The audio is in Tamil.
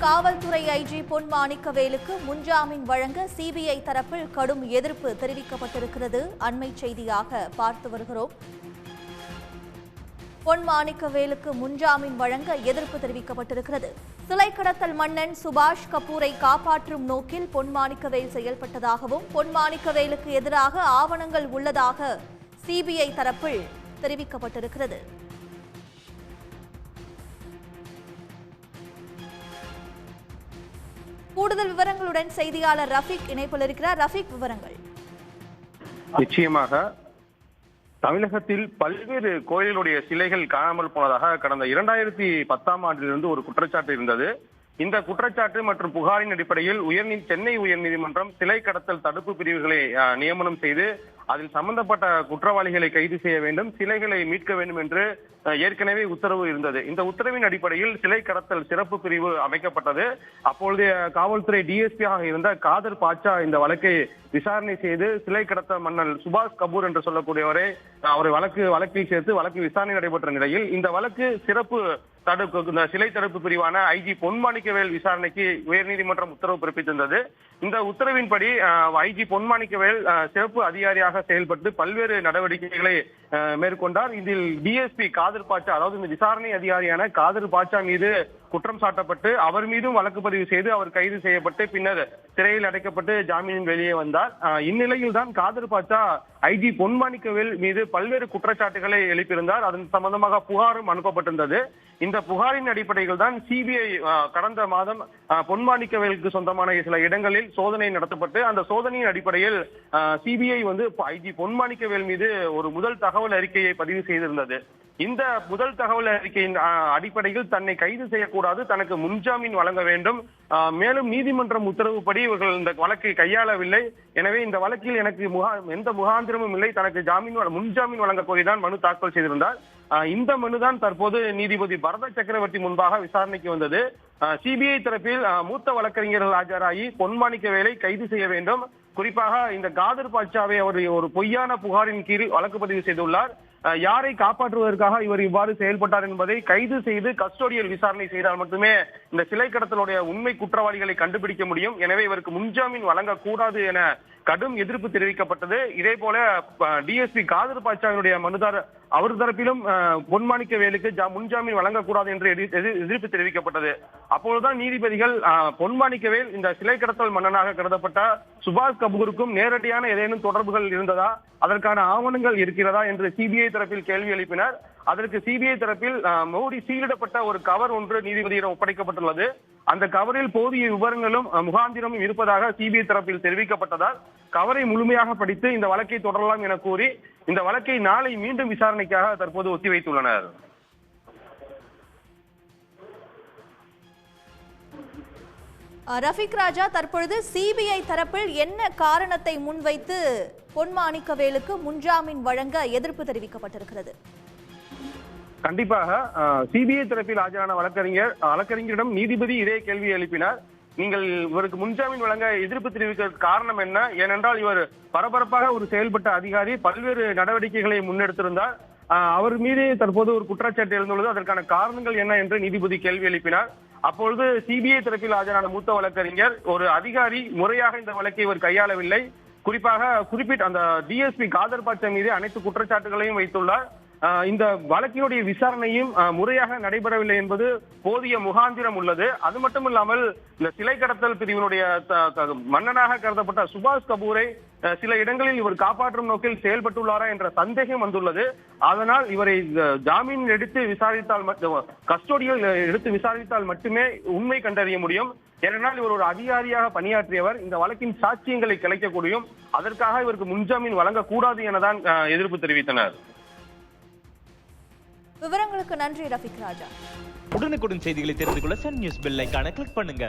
காவல்துறை ஐஜி பொன் மாணிக்கவேலுக்கு முன்ஜாமீன் வழங்க சிபிஐ தரப்பில் கடும் எதிர்ப்பு தெரிவிக்கப்பட்டிருக்கிறது. அண்மை செய்தியாக பார்த்து வருகிறோம். பொன் மாணிக்கவேலுக்கு முன்ஜாமீன் வழங்க எதிர்ப்பு தெரிவிக்கப்பட்டிருக்கிறது. சிலை கடத்தல் மன்னன் சுபாஷ் கபூரை காப்பாற்றும் நோக்கில் பொன் மாணிக்கவேல் செயல்பட்டதாகவும் பொன் மாணிக்கவேலுக்கு எதிராக ஆவணங்கள் உள்ளதாக சிபிஐ தரப்பில் தெரிவிக்கப்பட்டிருக்கிறது. கூடுதல் விவரங்களுடன் செய்தியாளர் ரஃபீக் இணைப்பில் இருக்கிறார். ரஃபீக், விவரங்கள். நிச்சயமாக தமிழகத்தில் பல்வேறு கோயில்களுடைய சிலைகள் காணாமல் போனதாக கடந்த 2010ஆம் ஆண்டிலிருந்து ஒரு குற்றச்சாட்டு இருந்தது. இந்த குற்றச்சாட்டு மற்றும் புகாரின் அடிப்படையில் சென்னை உயர்நீதிமன்றம் சிலை கடத்தல் தடுப்பு பிரிவுகளை நியமனம் செய்து அதில் சம்பந்தப்பட்ட குற்றவாளிகளை கைது செய்ய வேண்டும், சிலைகளை மீட்க வேண்டும் என்று ஏற்கனவே உத்தரவு இருந்தது. இந்த உத்தரவின் அடிப்படையில் சிலை கடத்தல் சிறப்பு பிரிவு அமைக்கப்பட்டது. அப்பொழுதைய காவல்துறை டிஎஸ்பியாக இருந்த காதர் பாட்சா இந்த வழக்கை விசாரணை செய்து சிலை கடத்தல் மன்னன் சுபாஷ் கபூர் என்று சொல்லக்கூடியவரை அவரை வழக்கில் சேர்த்து வழக்கு விசாரணை நடைபெற்ற நிலையில் இந்த வழக்கு சிறப்பு சிலை தடுப்பு பிரிவான ஐஜி பொன் மாணிக்கவேல் விசாரணைக்கு உயர்நீதிமன்றம் உத்தரவு பிறப்பித்திருந்தது. இந்த உத்தரவின்படி ஐஜி பொன் மாணிக்கவேல் சிறப்பு அதிகாரியாக செயல்பட்டு பல்வேறு நடவடிக்கைகளை மேற்கொண்டார். இதில் டிஎஸ்பி காதர் பாட்சா, அதாவது இந்த விசாரணை அதிகாரியான காதர் பாட்சா மீது குற்றம் சாட்டப்பட்டு அவர் மீதும் வழக்கு பதிவு செய்து அவர் கைது செய்யப்பட்டு பின்னர் சிறையில் அடைக்கப்பட்டு ஜாமீனில் வெளியே வந்தார். இந்நிலையில் தான் காதர் பாட்சா ஐஜி பொன் மாணிக்கவேல் மீது பல்வேறு குற்றச்சாட்டுகளை எழுப்பியிருந்தார். அதன் சம்பந்தமாக புகாரும் அனுப்பப்பட்டிருந்தது. இந்த புகாரின் அடிப்படையில் தான் சிபிஐ கடந்த மாதம் பொன் மாணிக்கவேலுக்கு சொந்தமான சில இடங்களில் சோதனை நடத்தப்பட்டு அந்த சோதனையின் அடிப்படையில் சிபிஐ ஐஜி பொன் மாணிக்கவேல் மீது ஒரு முதல் தகவல் அறிக்கையை பதிவு செய்திருந்தது. இந்த முதல் தகவல் அறிக்கையின் அடிப்படையில் தன்னை கைது செய்யக்கூடாது, தனக்கு முன்ஜாமீன் வழங்க வேண்டும், மேலும் நீதிமன்றம் உத்தரவுப்படி இவர்கள் இந்த வழக்கை கையாளவில்லை, எனவே இந்த வழக்கில் எனக்கு எந்த முகாந்திரமும் இல்லை, தனக்கு முன்ஜாமீன் வழங்க கோரிதான் மனு தாக்கல் செய்திருந்தார். இந்த மனுதான் தற்போது நீதிபதி பரத சக்கரவர்த்தி முன்பாக விசாரணைக்கு வந்தது. சிபிஐ தரப்பில் மூத்த வழக்கறிஞர்கள் ஆஜராகி பொன் மாணிக்கவேலை கைது செய்ய வேண்டும், குறிப்பாக இந்த காதர் பாட்சாவை அவர் ஒரு பொய்யான புகாரின் கீழ் வழக்கு பதிவு செய்துள்ளார், யாரை காப்பாற்றுவதற்காக இவர் இவ்வாறு செயல்பட்டார் என்பதை கைது செய்து கஸ்டோடியல் விசாரணை செய்தால் மட்டுமே இந்த சிலை கடத்தலுடைய உண்மை குற்றவாளிகளை கண்டுபிடிக்க முடியும், எனவே இவருக்கு முன்ஜாமீன் வழங்கக்கூடாது என கடும் எதிர்ப்பு தெரிவிக்கப்பட்டது. இதே போல டிஎஸ்பி காதர் பாட்சாவினுடைய மனுதாரர் அவர் தரப்பிலும் பொன் மாணிக்கவேலுக்கு முன்ஜாமீன் வழங்கக்கூடாது என்று எதிர்ப்பு தெரிவிக்கப்பட்டது. அப்பொழுதுதான் நீதிபதிகள் பொன் மாணிக்கவேல் இந்த சிலை கடத்தல் மன்னனாக கருதப்பட்ட சுபாஷ் கபூருக்கும் நேரடியான ஏதேனும் தொடர்புகள் இருந்ததா, அதற்கான ஆவணங்கள் இருக்கிறதா என்று சிபிஐ தரப்பில் கேள்வி எழுப்பினர். அதற்கு சிபிஐ தரப்பில் மோடி சீலிடப்பட்ட ஒரு கவர் ஒன்று நீதிபதியிடம் ஒப்படைக்கப்பட்டுள்ளது. அந்த கவரில் போதிய விவரங்களும் முகாந்திரமும் இருப்பதாக சிபிஐ தரப்பில் தெரிவிக்கப்பட்டதால் கவரை முழுமையாக படித்து இந்த வழக்கை தொடரலாம் என கூறி இந்த வழக்கை நாளை மீண்டும் விசாரணைக்காக தற்போது ஒத்திவைத்துள்ளனர். ரஃபீக் ராஜா, தற்பொழுது சிபிஐ தரப்பில் என்ன காரணத்தை முன்வைத்து பொன் மாணிக்கவேலுக்கு முன்ஜாமீன் வழங்க எதிர்ப்பு தெரிவிக்கப்பட்டிருக்கிறது? கண்டிப்பாக சிபிஐ தரப்பில் ஆஜரான வழக்கறிஞரிடம் நீதிபதி இதே கேள்வி எழுப்பினார். நீங்கள் இவருக்கு முன்ஜாமீன் வழங்க எதிர்ப்பு தெரிவிக்க காரணம் என்ன? ஏனென்றால் இவர் பரபரப்பாக ஒரு செயல்பட்ட அதிகாரி, பல்வேறு நடவடிக்கைகளை முன்னெடுத்திருந்தார், அவர் மீது தற்போது ஒரு குற்றச்சாட்டு எழுந்துள்ளது, அதற்கான காரணங்கள் என்ன என்று நீதிபதி கேள்வி எழுப்பினார். அப்பொழுது சிபிஐ தரப்பில் ஆஜரான மூத்த வழக்கறிஞர், ஒரு அதிகாரி முறையாக இந்த வழக்கை இவர் கையாளவில்லை, குறிப்பிட்ட அந்த டிஎஸ்பி காதர் பாட்சா மீது அனைத்து குற்றச்சாட்டுகளையும் வைத்துள்ளார், இந்த வழக்கினுடைய விசாரணையும் முறையாக நடைபெறவில்லை என்பது போதிய முகாந்திரம் உள்ளது. அது மட்டுமில்லாமல் இந்த சிலை கடத்தல் பிரிவினுடைய மன்னனாக கருதப்பட்ட சுபாஷ் கபூரை சில இடங்களில் இவர் காப்பாற்றும் நோக்கில் செயல்பட்டுள்ளாரா என்ற சந்தேகம் வந்துள்ளது. அதனால் இவரை ஜாமீன் எடுத்து விசாரித்தால் கஸ்டோடியல் எடுத்து விசாரித்தால் மட்டுமே உண்மை கண்டறிய முடியும். ஏனென்றால் இவர் ஒரு அதிகாரியாக பணியாற்றியவர், இந்த வழக்கின் சாட்சியங்களை கிளைக்கக்கூடியும், அதற்காக இவருக்கு முன்ஜாமீன் வழங்கக்கூடாது எனதான் எதிர்ப்பு தெரிவித்தனர். விவரங்களுக்கு நன்றி ரஃபீக் ராஜா. உடனுக்குடன் செய்திகளை தெரிந்து கொள்ள சன் நியூஸ் பெல் ஐகானை கிளிக் பண்ணுங்க.